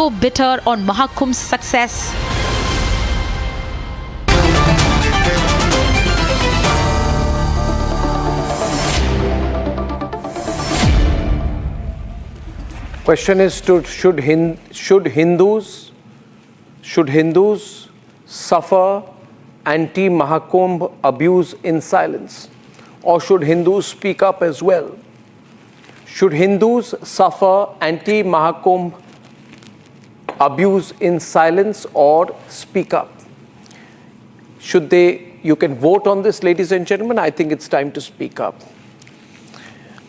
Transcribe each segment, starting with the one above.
so bitter on Mahakumbh's success? Question is, should Hindus suffer anti-Mahakumbh abuse in silence, or should Hindus speak up as well? Should Hindus suffer anti-Mahakumbh abuse in silence or speak up? Should they? You can vote on this, ladies and gentlemen. I think it's time to speak up.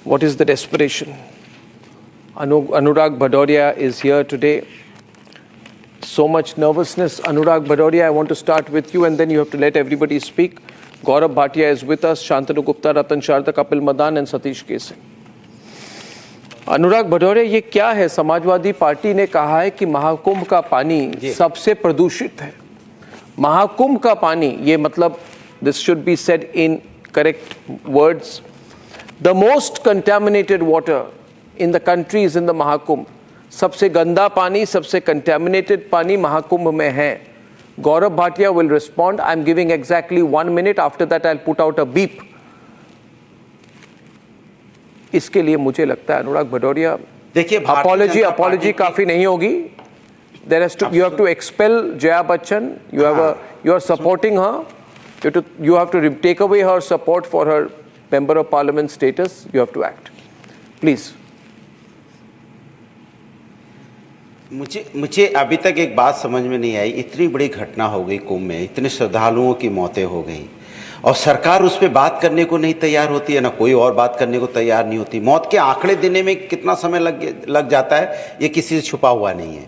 What is the desperation? Anurag Bhadoria is here today. So much nervousness. Anurag Bhadoria, I want to start with you and then you have to let everybody speak. Gaurav Bhatia is with us, Shantanu Gupta, Ratan Sharda, Kapil Madan and Satish Kese. अनुराग भदौरिया, ये क्या है? Samajwadi party ने कहा है कि महाकुंभ का पानी सबसे प्रदूषित है. महाकुंभ का पानी, ये मतलब, this should be said in correct words, the most contaminated water in the country is in the Mahakumbh. सबसे गंदा पानी, सबसे contaminated पानी महाकुंभ में है. Gaurav Bhatia will respond. I'm giving exactly 1 minute. After that, I'll put out a beep. इसके लिए मुझे लगता है अनुराग भदौरिया, देखिए, apology काफी नहीं होगी. There has to, you have to expel Jaya Bachchan. You are supporting her. You have to take away her support for her member of parliament status. You have to act. Please. मुझे अभी तक एक बात समझ में नहीं आई. इतनी बड़ी घटना हो गई कुंभ में, इतने श्रद्धालुओं की मौतें हो गई और सरकार उस पर बात करने को नहीं तैयार होती है, ना कोई और बात करने को तैयार नहीं होती. मौत के आंकड़े देने में कितना समय लग जाता है, ये किसी से छुपा हुआ नहीं है.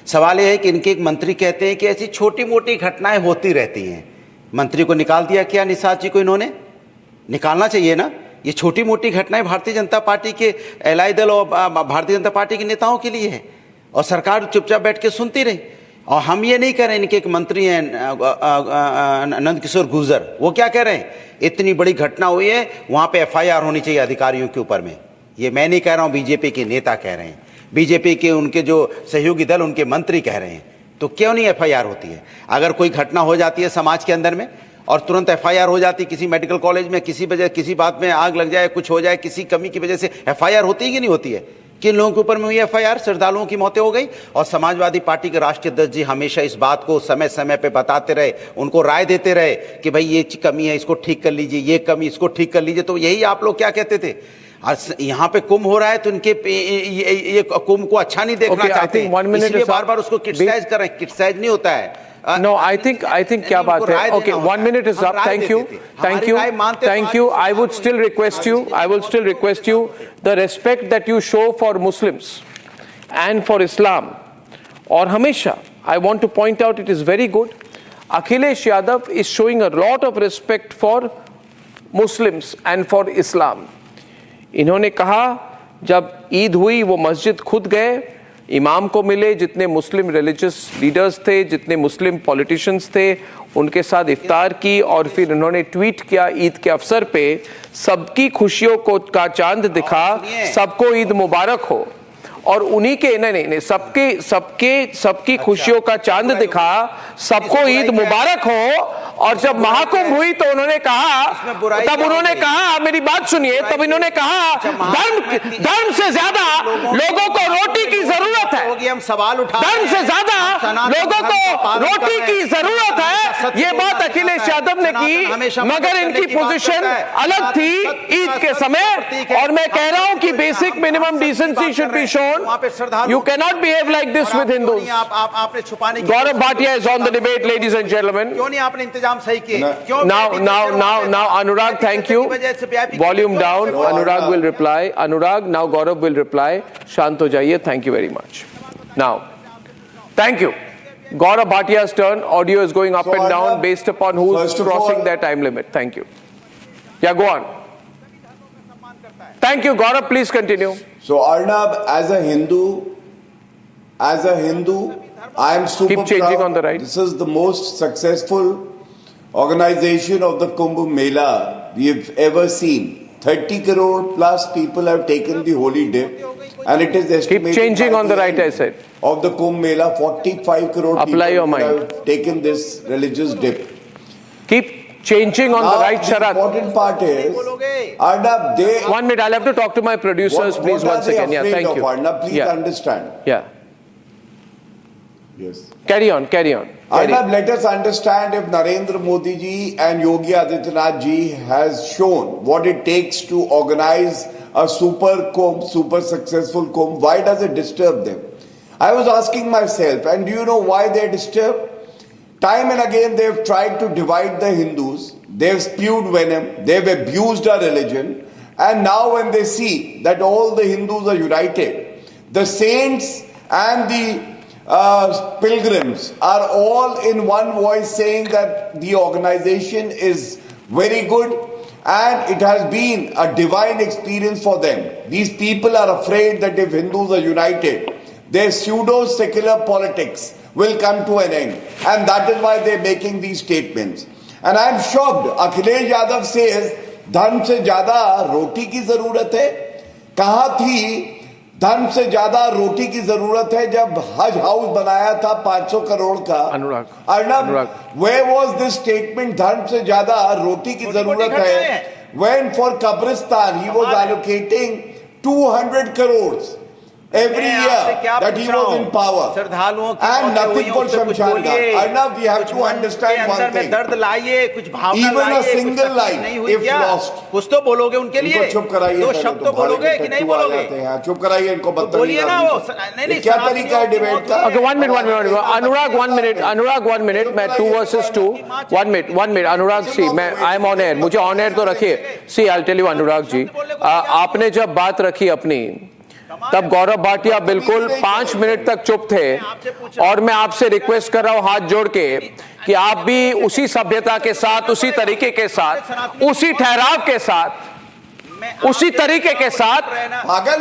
सवाल यह है कि इनके एक मंत्री कहते हैं कि ऐसी छोटी मोटी घटनाएं होती रहती हैं. मंत्री को निकाल दिया क्या? निषाद जी को इन्होंने निकालना चाहिए ना. ये छोटी मोटी घटनाएं भारतीय जनता पार्टी के एलआई दल और भारतीय जनता पार्टी के नेताओं के लिए है और सरकार चुपचाप बैठ के सुनती रही. और हम ये नहीं कह रहे. इनके एक मंत्री हैं नंद किशोर गुर्जर, वो क्या कह रहे हैं? इतनी बड़ी घटना हुई है, वहां पे एफआईआर होनी चाहिए अधिकारियों के ऊपर में. ये मैं नहीं कह रहा हूं, बीजेपी के नेता कह रहे हैं, बीजेपी के उनके जो सहयोगी दल, उनके मंत्री कह रहे हैं. तो क्यों नहीं एफआईआर होती है? अगर कोई घटना हो जाती है समाज के अंदर में और तुरंत एफआईआर हो जाती, किसी मेडिकल कॉलेज में किसी बात में आग लग जाए, कुछ हो जाए, किसी कमी की वजह से एफआईआर होती है कि नहीं होती है? किन लोगों के ऊपर में हुई एफआईआर? श्रद्धालुओं की मौतें हो गई. और समाजवादी पार्टी के राष्ट्रीय अध्यक्ष जी हमेशा इस बात को समय समय पे बताते रहे, उनको राय देते रहे कि भाई ये कमी है, इसको ठीक कर लीजिए, ये कमी, इसको ठीक कर लीजिए. तो यही आप लोग क्या कहते थे? यहाँ पे कुंभ हो रहा है तो इनके ये कुंभ को अच्छा नहीं देखना चाहते, इसलिए बार बार उसको क्रिटिसाइज कर रहे हैं. क्रिटिसाइज नहीं होता है. No, I think क्या बात है? Okay, 1 minute is up. Thank you. I would still request you the respect that you show for Muslims and for Islam. और हमेशा, I want to point out, it is very good. Akhilesh Yadav is showing a lot of respect for Muslims and for Islam. इन्होंने कहा जब ईद हुई वो मस्जिद खुद गए, इमाम को मिले, जितने मुस्लिम रिलीजियस लीडर्स थे, जितने मुस्लिम पॉलिटिशियंस थे, उनके साथ इफ्तार की और फिर उन्होंने ट्वीट किया ईद के अवसर पे, सबकी खुशियों को का चांद दिखा, सबको ईद मुबारक हो. और उन्हीं के नहीं सबकी खुशियों का चांद दिखा, सबको ईद मुबारक हो. और जब महाकुंभ हुई तो उन्होंने कहा, मेरी बात सुनिए, तब इन्होंने कहा धर्म से ज्यादा लोगों को रोटी की जरूरत है. धर्म से ज्यादा लोगों को रोटी की जरूरत है. ये बात अखिलेश यादव ने की, मगर इनकी पोजीशन अलग थी ईद के समय. और मैं कह रहा हूं कि basic minimum decency should be shown. You cannot behave like this with Hindus. Gaurav Bhatia is on the debate, ladies and gentlemen. Now, Anurag, thank you. Volume down. Anurag will reply. Now Gaurav will reply. Shant ho jaiye. Thank you very much. Now, thank you. Gaurav Bhatia's turn. Audio is going up and down based upon who's crossing their time limit. Thank you. Yeah, go on. Thank you, Gaurav. Please continue. So Arnab, as a Hindu, I am super Keep changing proud. On the right. This is the most successful organization of the Kumbh Mela we have ever seen. 30 crore plus people have taken the holy dip. and it is estimated Keep changing by on the the right, end I said. of the Kumbh Mela, 45 crore Apply your people mind. have taken this religious dip. Keep changing on the Now, right, the Sharat. important part is, Arnab, they 1 minute, I'll have to talk to my producers, please, what are once they again. Yeah, afraid thank of, you. Arnab? Please Yeah, understand. yeah. Yes. Carry on, carry on. Carry Arnab, on. let us understand if Narendra Modi ji and Yogi Adityanath ji has shown what it takes to organize a super Kumbh, super successful Kumbh, why does it disturb them? I was asking myself, and do you know why they're disturbed? Time and again they've tried to divide the Hindus, they've spewed venom, they've abused our religion, and now when they see that all the Hindus are united, the saints and the pilgrims are all in one voice saying that the organization is very good and it has been a divine experience for them. These people are afraid that if Hindus are united, their pseudo-secular politics will come to an end. And that is why they're making these statements. And I'm shocked. Akhilesh Yadav says, धर्म से ज्यादा रोटी की जरूरत है. कहाँ थी धर्म से ज्यादा रोटी की जरूरत है जब हज हाउस बनाया था 500 करोड़ का? अनुराग, where was this statement, धर्म से ज्यादा रोटी की जरूरत है, when for Kabristan he was allocating 200 crores every year that he was in power, and nothing for Shamshan Ghat. Arnab, we have to understand one thing. Even a single life, if lost, कुछ तो बोलोगे उनके लिए, इनको चुप कराइए, दो शब्द तो बोलोगे कि नहीं बोलोगे? चुप कराइए इनको, बोलिए ना वो, नहीं, क्या तरीका है डिबेट का? Okay, 1 minute. Anurag, 1 minute. मैं 2 versus 2. 1 minute. Anurag, see, I'm on air. मुझे on air तो रखिए. See, I'll tell you, Anurag जी, आपने जब बात रखी अपनी, तब गौरव भाटिया बिल्कुल 5 मिनट तक चुप थे, और मैं आपसे रिक्वेस्ट कर रहा हूं हाथ जोड़ के कि आप भी उसी सभ्यता के साथ, उसी तरीके के साथ, उसी ठहराव के साथ, उसी तरीके के साथ,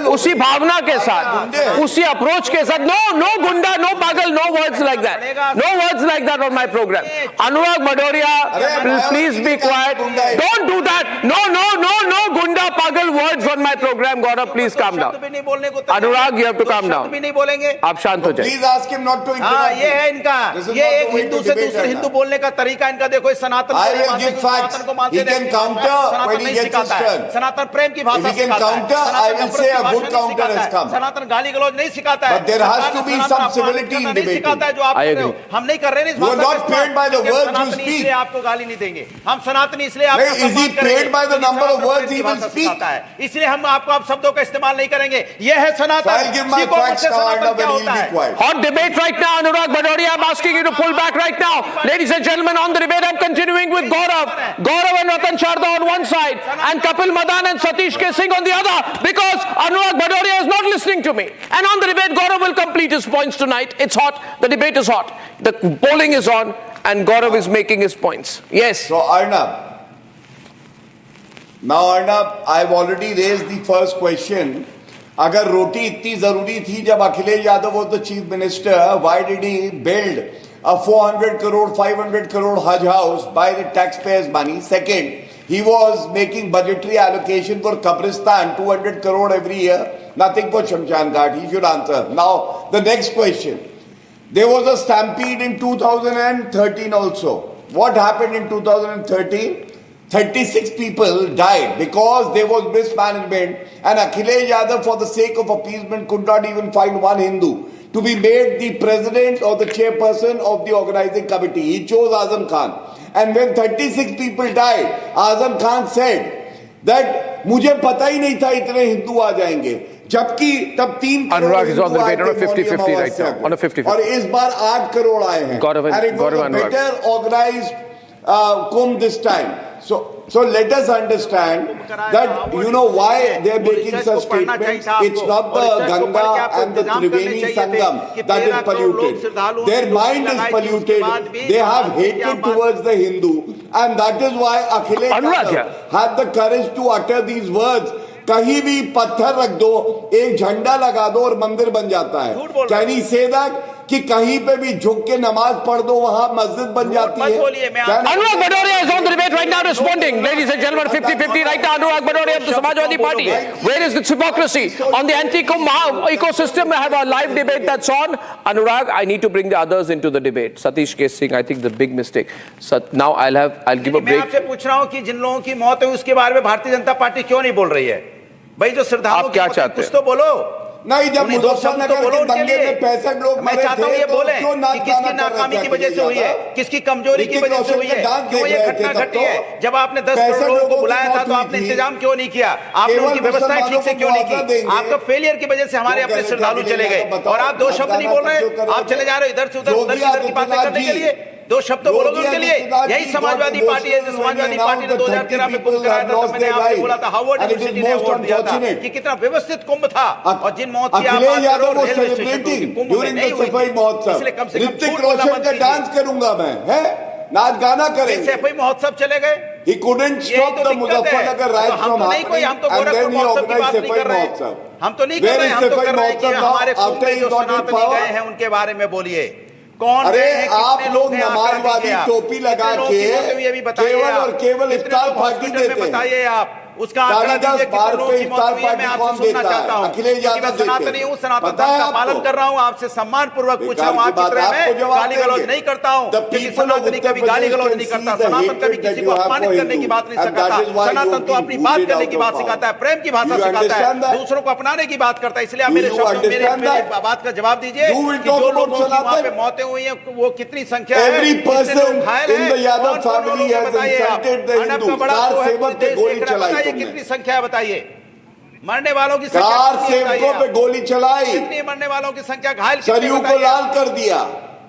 उसी भावना के साथ, उसी अप्रोच के साथ. No goonda, no pagal, no words like that on my program. Anurag Bhadauria, please be quiet. Don't do that. No goonda pagal words on my program. Gaurav, please calm down. Anurag, you have to calm down. भी नहीं बोलेंगे. आप शांत हो जाइए. Please ask him not to interrupt. ये है इनका, ये एक हिंदू से दूसरे हिंदू बोलने का तरीका इनका. देखो सनातन को मानते हैं, सनातन नहीं सिखाता है, सनातन प्रेम की भाषा सिखाता है, सनातन गाली गलौज नहीं सिखाता है, नहीं सिखाता है जो आप कर रहे हो. हम नहीं कर रहे हैं इस भाषा का. इसलिए आपको गाली नहीं देंगे. हम सनातनी इसलिए आपका सम्मान करेंगे, इसलिए हम आपको आप शब्दों का इस्तेमाल नहीं करेंगे. यह है सनातन. क्या होता है? Hot debate right now, Anurag Bhadoria. I'm asking you to pull back right now. Ladies and gentlemen, on the debate, I'm continuing with Gaurav and Ratan Sharda on one side, and Kapil Madan and Satish K. Singh on the other, because Anurag Bhadoria is not listening to me. And on the debate, Gaurav will complete his points tonight. It's hot. The debate is hot. The polling is on, and Gaurav is making his points. Yes. So Arnab, I've already raised the first question. अगर रोटी इतनी जरूरी थी जब Akhilesh Yadav was the chief minister, why did he build a 400 crore, 500 crore Hajj house by the taxpayers' money? Second, he was making budgetary allocation for Kabristan, 200 crore every year, nothing for Shamshan Ghat. He should answer. Now, the next question. There was a stampede in 2013 also. What happened in 2013? 36 people died because there was mismanagement, and Akhilesh Yadav, for the sake of appeasement, could not even find one Hindu to be made the president or the chairperson of the organizing committee. He chose Azam Khan. And when 36 people died, Azam Khan said that मुझे पता ही नहीं था इतने हिंदू आ जाएंगे, जबकि तब 3 Anurag is on the debate on a 50-50 right now. On a 50-50. और इस बार 8 करोड़ आए हैं. And it was a better organized Kumbh this time. So let us understand that, you know, why they are making such statements. It's not the Ganga and the Triveni Sangam that is polluted. Their mind is polluted. They have hatred towards the Hindu, and that is why Akhilesh Yadav had the courage to utter these words. कहीं भी पत्थर रख दो, एक झंडा लगा दो और मंदिर बन जाता है. Can he say that? कि कहीं पे भी झुक के नमाज पढ़ दो वहां मस्जिद बन जाती है? Anurag Badoria is on the debate right now responding. Ladies and gentlemen, 50-50 right now. Anurag Badoria of the Samajwadi Party. Where is this hypocrisy? On the anti-Kumbh ecosystem, I have a live debate that's on. Anurag, I need to bring the others into the debate. Satish K. Singh, I think the big mistake. Now I'll give a मैं break. आपसे पूछ रहा हूं कि जिन लोगों की मौत हुई उसके बारे में भारतीय जनता पार्टी क्यों नहीं बोल रही है? भाई जो श्रद्धालुओं आप क्या की मौत हुई, चाहते कुछ हैं? तो बोलो। नहीं, जब उन्हें दो शब्द तो मुजफ्फरनगर बोलो के उनके दंगे लिए। में 65 लोग मैं मरे चाहता हूं थे, ये तो बोलें क्यों कि नाच किसकी गाना कर नाकामी रहे की थे वजह से हुई है, अखिलेश किसकी कमजोरी की ऋतिक वजह से रोशन हुई के है, डांस क्यों देख ये रहे घटना थे तब घटी तो। है? जब आपने 10 65 करोड़ लोगों को लोगों की बुलाया था मौत तो हुई आपने थी। इंतजाम क्यों नहीं किया? आपने केवल उनकी व्यवस्थाएं ठीक से मुसलमानों क्यों को नहीं मुआवजा की? देंगे। आपका फेलियर की वजह से हमारे जो अपने कहे श्रद्धालु अखिलेश चले गए यादव बताओ, और आप दो शब्द नहीं बोल रहे, जो कर रहे आप चले जा रहे हो इधर से उधर, उधर से इधर की बातें करने के लिए। दो शब्द तो बोलोगे उनके लिए। यही समाजवादी पार्टी है जो समाजवादी पार्टी ने 2013 में कुंभ कराया था, तब मैंने आपसे बोला था हार्वर्ड यूनिवर्सिटी ने अवार्ड दिया था कि कितना व्यवस्थित कुंभ था। और जिन मौत की आप बात अखिलेश यादव करो वो रेलवे स्टेशन सेलिब्रेटिंग कुंभ में ड्यूरिंग नहीं द हुई सफाई थी, महोत्सव। इसलिए कम से कम ऋतिक झूठ बोलना रोशन बंद का कीजिए। डांस करूंगा मैं, है नाच गाना करेंगे। सफाई महोत्सव चले गए। He couldn't यही stop तो the दिक्कत है। Muzaffarnagar तो riots हम from तो नहीं कोई, happening हम तो and गोरखपुर then he महोत्सव की बात organized नहीं सफाई कर रहे महोत्सव। हैं। हम तो नहीं कर Where रहे is हैं, हम तो सफाई कर रहे हैं कि महोत्सव हमारे now कुंभ after में he जो got in सनातनी power? गए हैं उनके बारे में बोलिए। कौन अरे गए हैं, आप कितने लोग हैं, आंकड़ा नमाजवादी दीजिए आप। टोपी लगा कितने लोगों के की मौत हुई है, अभी बताइए केवल आप। और केवल कितने इफ्तार लोग पार्टी हॉस्पिटल में देते हैं। बताइए आप। उसका आंकड़ा 10:30 दीजिए कितने बार लोगों पे की मौत इफ्तार हुई है, मैं पार्टी आपसे कौन सुनना देता चाहता है? हूँ। अखिलेश क्योंकि मैं यादव देते सनातनी हैं। हूँ, सनातन पता है धर्म का पालन आपको? कर रहा हूँ, आपसे सम्मान पूर्वक पूछ रहा हूँ। बेकार आप की बात, चित्र आपको में जवाब गाली गलौज देंगे। नहीं करता हूँ, The क्योंकि people of सनातनी Uttar कभी गाली Pradesh गलौज can नहीं see करता, the सनातन hatred कभी that किसी you को have अपमानित for करने की बात नहीं Hindus. And that सिखाता, is why you सनातन तो have अपनी been बात booted करने out की of बात power. सिखाता है, प्रेम की भाषा Do you सिखाता understand है, that? दूसरों को अपनाने की बात करता है। इसलिए आप Do मेरे you शब्दों understand मेरे that? बात का जवाब दीजिए You will कि talk जो about लोगों की वहां पे Sanatan? मौतें हुई हैं वो कितनी संख्या है, Every कितने person लोग घायल in हैं, the Yadav कौन-कौन family लोग हैं, has बताइए आप। insulted the मानव का Hindus. बड़ा कार तो है, सेवक पे देश गोली देख रहा है, चलाई बताइए तुमने। कितनी संख्या है, बताइए। मरने वालों की संख्या कार कितनी है, बताइए सेवकों पे आप। गोली चलाई, कितनी मरने वालों की संख्या, घायल कितने, सरयू को बताइए लाल आप। कर दिया।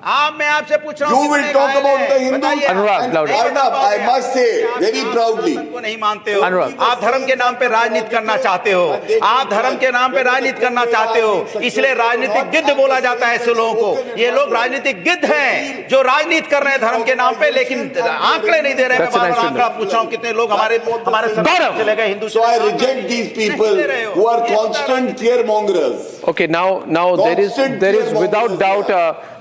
आप मैं आपसे पूछ रहा You हूं will कितने talk घायल about हैं? the Hindus बताइए आप। Anurag, and louder. नहीं बता Arnab, I पाओगे must आप। say आप very proudly. सनातन को नहीं मानते हो। Anurag. आप धर्म के नाम पे राजनीति करना चाहते हो, आप धर्म के नाम पे राजनीति करना चाहते हो, इसलिए राजनीतिक गिद्ध बोला जाता है ऐसे लोगों को। ये लोग राजनीतिक गिद्ध हैं जो राजनीति कर रहे हैं धर्म के नाम पे, लेकिन आंकड़े नहीं दे रहे हैं। मैं बार-बार आंकड़ा पूछ रहा हूं कितने लोग हमारे समाज चले गए, Hindu So I reject these people who are constant fear-mongers. Okay, now there is without doubt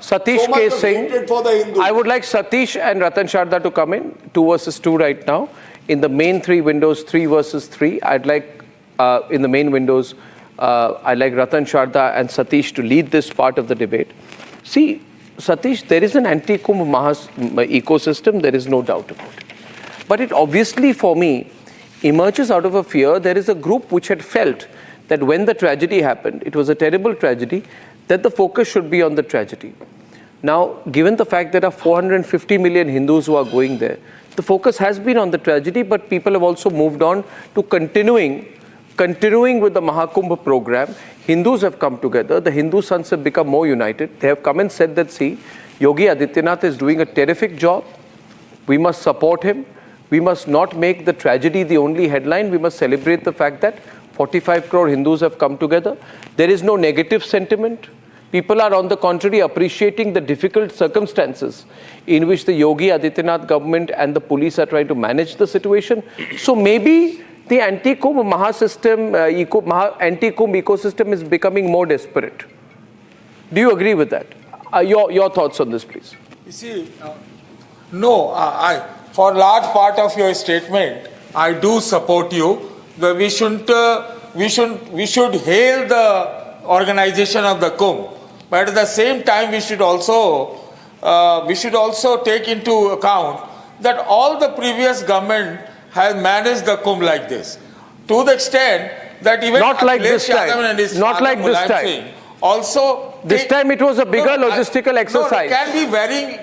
Satish So much K. of Singh. hatred for the Hindus. I would like Satish and Ratan Sharda to come in, 2 versus 2 right now. In the main 3 windows, 3 versus 3. I'd like, in the main windows, I'd like Ratan Sharda and Satish to lead this part of the debate. See, Satish, there is an anti-Kumbh ecosystem, there is no doubt about it. But it obviously, for me, emerges out of a fear. There is a group which had felt that when the tragedy happened, it was a terrible tragedy, that the focus should be on the tragedy. Now, given the fact that there are 450 million Hindus who are going there, the focus has been on the tragedy, but people have also moved on to continuing with the Mahakumbh program. Hindus have come together. The Hindu sons have become more united. They have come and said that, see, Yogi Adityanath is doing a terrific job. We must support him. We must not make the tragedy the only headline. We must celebrate the fact that 45 crore Hindus have come together. There is no negative sentiment. People are, on the contrary, appreciating the difficult circumstances in which the Yogi Adityanath government and the police are trying to manage the situation. So maybe the anti-Kumbh anti-Kumbh ecosystem is becoming more desperate. Do you agree with that? Your thoughts on this, please. You see, no, for large part of your statement, I do support you. We should hail the organization of the Kumbh, but at the same time, we should also take into account that all the previous government has managed the Kumbh like this, to the extent that even not like Akhilesh this time. Yadav and his Not father like this Mulayam time. Singh also. This time it was a bigger logistical exercise. No, it can be varying.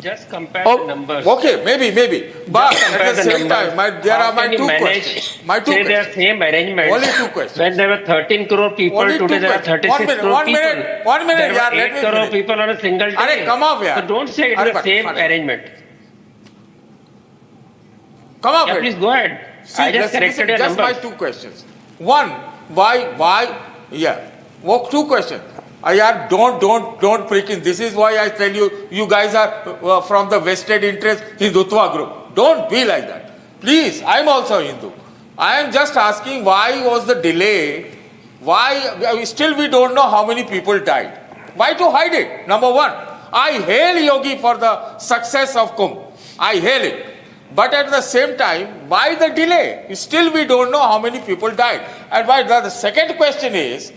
Just compare Oh, the numbers. Okay, maybe. But at the same time, there are my two questions. Say they are same arrangement. Only 2 questions. When there were 13 crore people, Only today 2 there are questions. 36 crore One people. minute, there There were were 8 let me crore finish. people on a single day. Arey, come up here. So don't say it's Arey, the same fine. arrangement. Come up Yeah, here. please go ahead. See, I just listen, corrected your just my numbers. 2 questions. One, why? Yeah. 2 questions. Don't preach in. This is why I tell you guys are from the vested interest Hindutva group. Don't be like that. Please, I'm also Hindu. I am just asking why was the delay? Why? Still we don't know how many people died. Why to hide it? Number one, I hail Yogi for the success of Kumbh. I hail it. But at the same time, why the delay? Still we don't know how many people died. And why the second question is,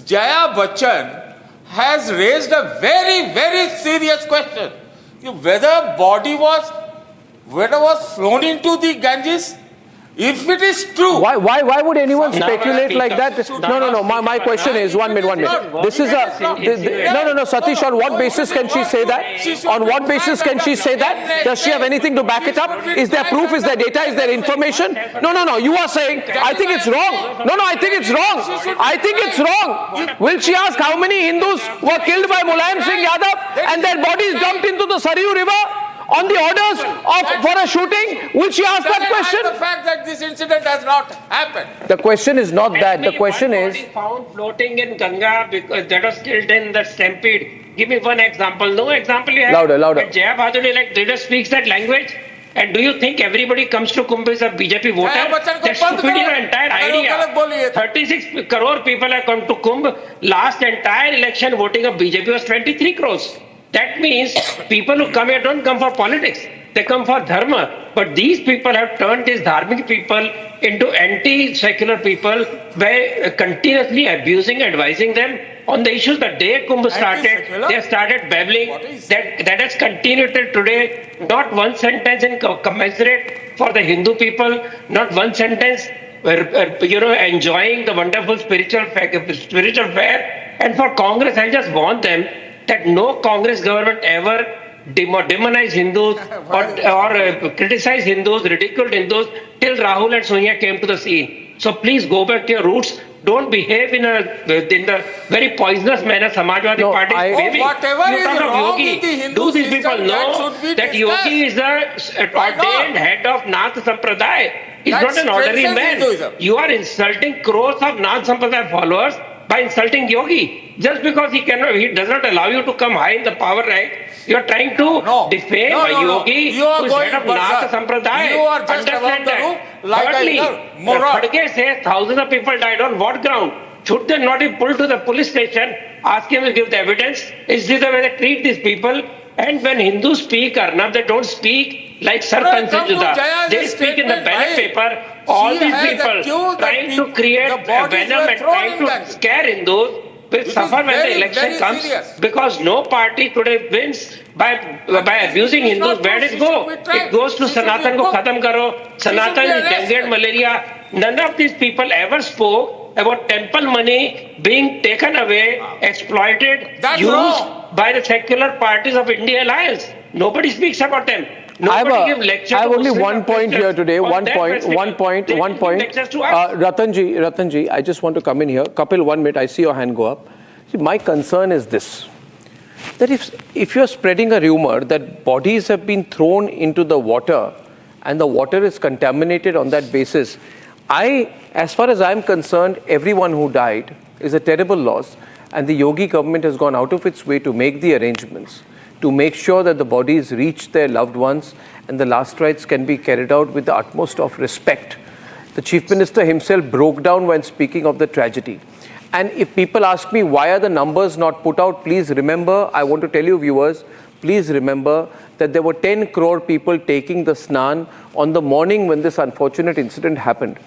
Jaya Bachchan has raised a very, very serious question. Whether body was flown into the Ganges. If it is true, why would anyone speculate like that? No. My question is 1 minute. This is no, Satish. On what basis can she say that? On what basis can she say that? Does she have anything to back it up? Is there proof? Is there data? Is there information? No. You are saying. I think it's wrong. No. I think it's wrong. I think it's wrong. Will she ask how many Hindus were killed by Mulayam Singh Yadav and their bodies dumped into the Saryu River? On the orders for a shooting, will she ask that question? The fact that this incident has not happened. The question is not that. The question is found floating in Ganga because that was killed in the stampede. Give me one example. No example you have. Louder. But Jaya Bhaduri leader speaks that language. And do you think everybody comes to Kumbh as a BJP voter? That's stupid, your entire idea. 36 crore people have come to Kumbh. Last entire election voting of BJP was 23 crores. That means people who come here don't come for politics. They come for dharma. But these people have turned these dharmic people into anti-secular people by continuously abusing, advising them on the issues. The day Kumbh started, they started babbling. That has continued till today. Not one sentence in commensurate for the Hindu people. Not one sentence, enjoying the wonderful spiritual fare. And for Congress, I just want them that no Congress government ever demonize Hindus or criticize Hindus, ridiculed Hindus till Rahul and Sonia came to the scene. So please go back to your roots. Don't behave in the very poisonous manner Samajwadi Party is behaving. Whatever is wrong with the Hindu do these people system, know that Yogi is the ordained head of Nath Sampradaya? He's not an ordinary man. Hinduism. You are insulting crores of Nath Sampradaya followers by insulting Yogi. Just because he does not allow you to come high in the power rank, you are trying to defame Yogi, You are who is going head of berserk. Nath Sampradaya. You are just Understand about the roof like Thirdly, a moron. Khadge says thousands of people died. On what ground? Should they not be pulled to the police station, ask him to give the evidence? Is this the way they treat these people? And when Hindus speak, Arnab, they don't speak like Sarpanch and Juda. They speak in the ballot paper. All these people trying to create a venom and trying to scare Hindus will suffer when the election comes, because no party today wins by abusing Hindus. Where did it go? It goes to Sanatan ko khatam karo. Sanatan is dengue and malaria. None of these people ever spoke about temple money being taken away, exploited, used by the secular parties of India Alliance. Nobody speaks about them. I have only one point here today. One point. Ratanji, I just want to come in here. Kapil, 1 minute. I see your hand go up. See, my concern is this: that if you're spreading a rumor that bodies have been thrown into the water and the water is contaminated on that basis, as far as I'm concerned, everyone who died is a terrible loss, and the Yogi government has gone out of its way to make the arrangements to make sure that the bodies reach their loved ones and the last rites can be carried out with the utmost of respect. The Chief Minister himself broke down when speaking of the tragedy. And if people ask me why are the numbers not put out, please remember, I want to tell you viewers, please remember that there were 10 crore people taking the Snan on the morning when this unfortunate incident happened.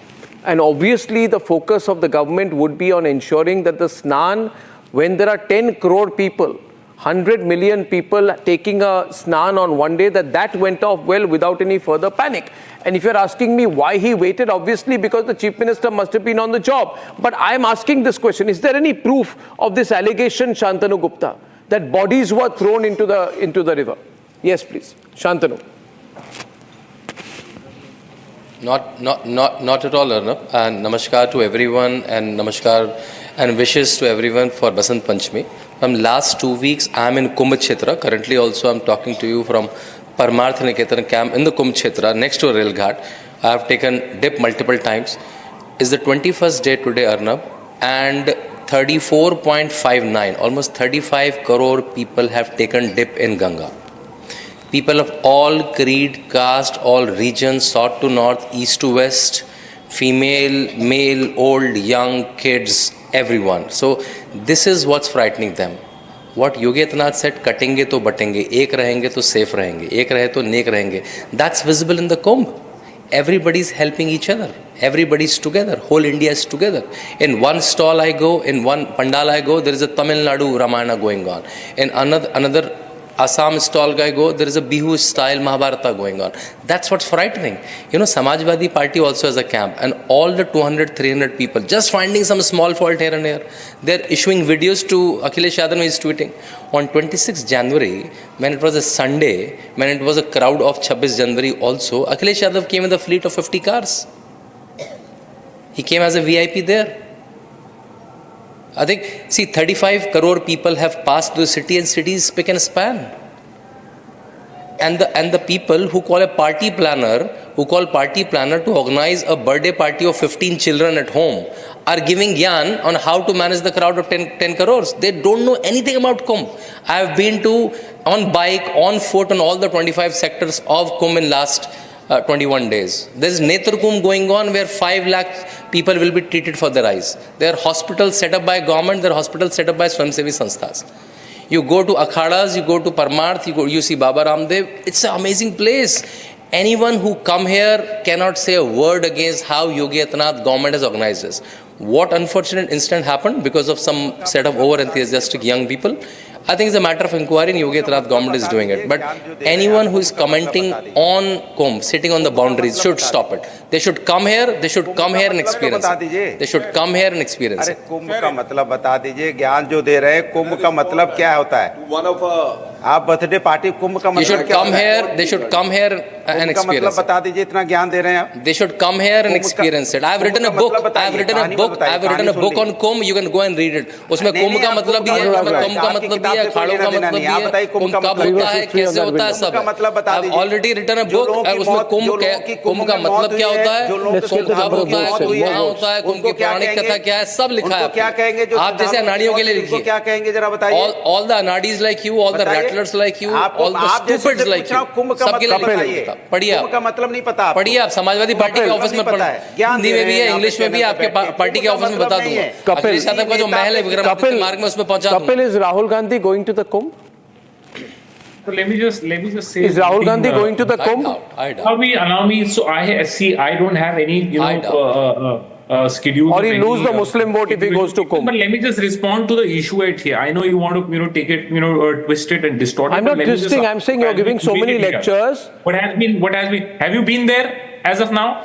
And obviously the focus of the government would be on ensuring that the Snan, when there are 10 crore people, 100 million people taking a Snan on one day, that went off well without any further panic. And if you're asking me why he waited, obviously because the Chief Minister must have been on the job. But I'm asking this question, is there any proof of this allegation, Shantanu Gupta, that bodies were thrown into the river? Yes, please. Shantanu. Not at all, Arnab. And namaskar to everyone, and namaskar and wishes to everyone for Basant Panchami. From last 2 weeks, I'm in Kumbh Kshetra. Currently also I'm talking to you from Paramarth Niketan camp in the Kumbh Kshetra next to Rail Ghat. I have taken dip multiple times. It's the 21st day today, Arnab, and 34.59, almost 35 crore people have taken dip in Ganga. People of all creed, caste, all regions, south to north, east to west, female, male, old, young, kids, everyone. So this is what's frightening them. What Yogi Adityanath said, कटेंगे तो बटेंगे, एक रहेंगे तो safe रहेंगे, एक रहे तो नेक रहेंगे. That's visible in the Kumbh. Everybody's helping each other. Everybody's together. Whole India is together. In one stall I go, in one pandal I go, there is a Tamil Nadu Ramayana going on. In another Assam stall I go, there is a Bihu style Mahabharata going on. That's what's frightening. You know, Samajwadi Party also has a camp, and all the 200, 300 people just finding some small fault here and there. They're issuing videos to Akhilesh Yadav, is tweeting. On 26 January, when it was a Sunday, when it was a crowd of 26 January also, Akhilesh Yadav came with a fleet of 50 cars. He came as a VIP there. I think, see, 35 crore people have passed through the city, and city is spick and span. And the people who call party planner to organize a birthday party of 15 children at home are giving gyan on how to manage the crowd of 10 crores. They don't know anything about Kumbh. I have been on bike, on foot, on all the 25 sectors of Kumbh in last 21 days. There is Netr Kumbh going on where 5 lakh people will be treated for their eyes. There are hospitals set up by government, there are hospitals set up by Swayamsevi Sansthas. You go to Akhadas, you go to Parmarth, you see Baba Ramdev. It's an amazing place. Anyone who come here cannot say a word against how Yogi Adityanath government has organized this. What unfortunate incident happened because of some set of over-enthusiastic young people? I think it's a matter of inquiry, and Yogi Adityanath government is doing it. But anyone who is commenting on Kumbh, sitting on the boundaries, should stop it. They should come here and experience it. They should come here and experience it. कुंभ का मतलब बता दीजिए, ज्ञान जो दे रहे हैं, कुंभ का मतलब क्या होता है? आप बर्थडे पार्टी कुंभ का मतलब क्या होता है? They should come here and experience मतलब बता दीजिए, इतना ज्ञान दे रहे हैं आप? They should come here and experience it. I have written a book on Kumbh. You can go and read it. उसमें कुंभ का मतलब भी है, कुंभ का मतलब भी है, अखाड़ों का मतलब भी है, कुंभ कब होता है, कैसे होता है, सब. I have already written a book. उसमें कुंभ का मतलब क्या होता है, कुंभ कब होता है, कुंभ कहाँ होता है, कुंभ की पौराणिक कथा क्या है, सब लिखा है. क्या कहेंगे जो आप जैसे अनाड़ियों के लिए लिखिए. क्या कहेंगे जरा बताइए? All the anadis like you, all the rattlers like you, all the stupids like you, सबके लिए लिखा है. पढ़िए आप. का मतलब नहीं पता. पढ़िए आप. समाजवादी पार्टी के ऑफिस में हिंदी में भी है, इंग्लिश में भी, आपके पार्टी के ऑफिस में बता दूंगा. अखिलेश यादव का जो महल है विक्रमादित्य मार्ग में, उसमें पहुंचा दूंगा. Kapil, is Rahul Gandhi going to the Kumbh? So let me just say. Is Rahul Gandhi going to the Kumbh? I doubt. Allow me. So I don't have any schedule. Or he lose the Muslim vote if he goes to Kumbh. But let me just respond to the issue at here. I know you want to take it twist it and distort it. I'm not twisting. I'm saying you're giving so many lectures. What has been? Have you been there as of now?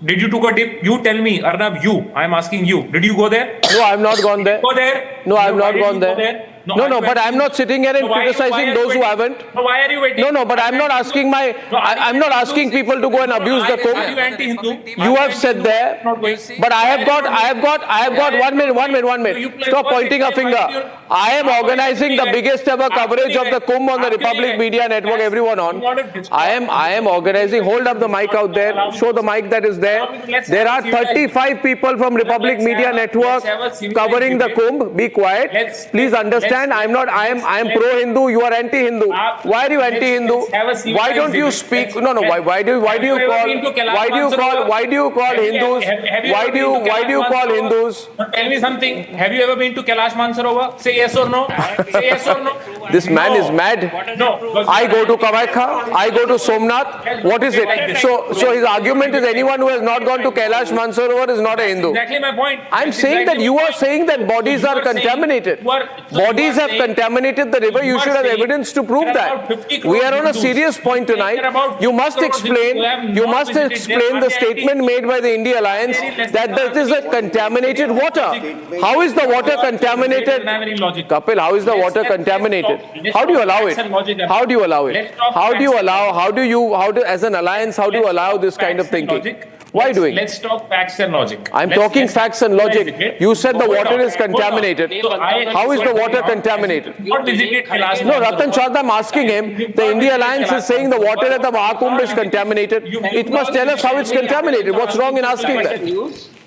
Did you took a dip? You tell me, Arnab. I'm asking you. Did you go there? No, I've not gone there. Go there? No, I've not gone there. No, but I'm not sitting here and criticizing those who haven't. So why are you waiting? No, but I'm not asking I'm not asking people to go and abuse the Kumbh. Are you anti-Hindu? You have said there, but I have got 1 minute. Stop pointing a finger. I am organizing the biggest ever coverage of the Kumbh on the Republic Media Network. Everyone on. I am organizing. Hold up the mic out there. Show the mic that is there. There are 35 people from Republic Media Network covering the Kumbh. Be quiet. Please understand. I am pro-Hindu. You are anti-Hindu. Why are you anti-Hindu? Why don't you speak? No. Why do you call Hindus? Why do you call Hindus? Tell me something. Have you ever been to Kailash Mansarovar? Say yes or no. Say yes or no. This man is mad. No. I go to Kamakhya. I go to Somnath. What is it? So his argument is anyone who has not gone to Kailash Mansarovar is not a Hindu. Exactly my point. I'm saying that you are saying that bodies are contaminated. Bodies have contaminated the river. You should have evidence to prove that. We are on a serious point tonight. You must explain the statement made by the India Alliance that this is a contaminated water. How is the water contaminated? Kapil, how is the water contaminated? How do you allow it? How do you allow it? As an alliance, how do you allow this kind of thinking? Why doing? Let's talk facts and logic. I'm talking facts and logic. You said the water is contaminated. How is the water contaminated? No, Ratan Chand, I'm asking him. The India Alliance is saying the water at the Mahakumbh is contaminated. It must tell us how it's contaminated. What's wrong in asking that?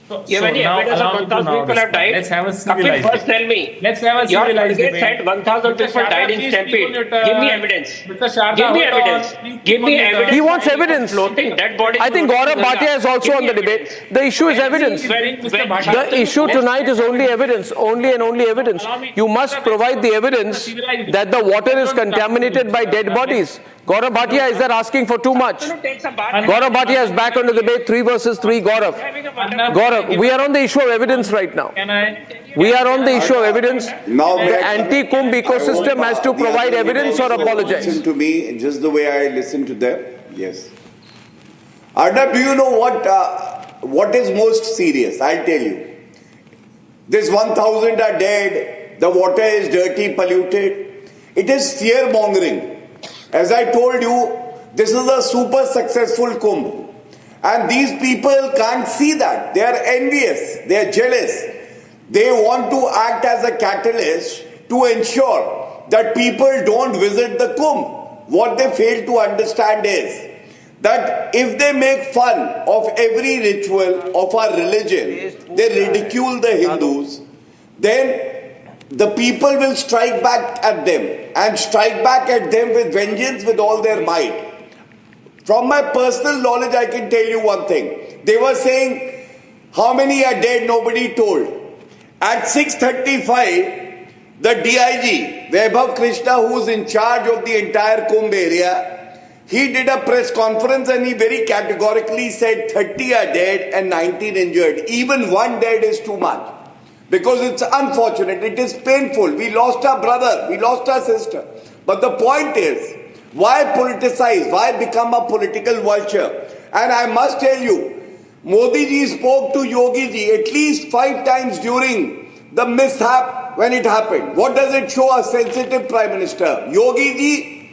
You have any evidence of 1,000 people have died? Let's have a Kapil, civilized first tell me. Let's have a Your civilized delegate debate. said 1,000 Mr. people Sharda, died in please stampede. keep on your Give me turn. evidence. Mr. Sharda, Give me hold on. evidence. Please Give keep me on your turn. evidence. He wants evidence. Floating dead bodies. I think Gaurav Bhatia is also on the debate. The issue is evidence. Mr. Bhatia. The issue tonight is only evidence, only and only evidence. You must provide the evidence that the water is contaminated by dead bodies. Gaurav Bhatia is there asking for too much. Gaurav Bhatia is back on the debate, 3 versus 3. Gaurav, we are on the issue of evidence right now. Can I? We are on the issue of evidence. Now, The anti-Kumbh ecosystem has to provide evidence or apologize. Listen to me just the way I listen to them. Yes. Arnab, do you know what is most serious? I'll tell you. This 1,000 are dead. The water is dirty, polluted. It is fear-mongering. As I told you, this is a super successful Kumbh. And these people can't see that. They are envious. They are jealous. They want to act as a catalyst to ensure that people don't visit the Kumbh. What they fail to understand is that if they make fun of every ritual of our religion, they ridicule the Hindus, then the people will strike back at them and strike back at them with vengeance with all their might. From my personal knowledge, I can tell you one thing. They were saying, how many are dead? Nobody told. At 6:35, the DIG, Vaibhav Krishna, who is in charge of the entire Kumbh area, he did a press conference and he very categorically said 30 are dead and 19 injured. Even one dead is too much. Because it's unfortunate, it is painful. We lost our brother, we lost our sister. But the point is, why politicize? Why become a political vulture? And I must tell you, Modi ji spoke to Yogi ji at least 5 times during the mishap when it happened. What does it show? A sensitive Prime Minister. Yogi ji,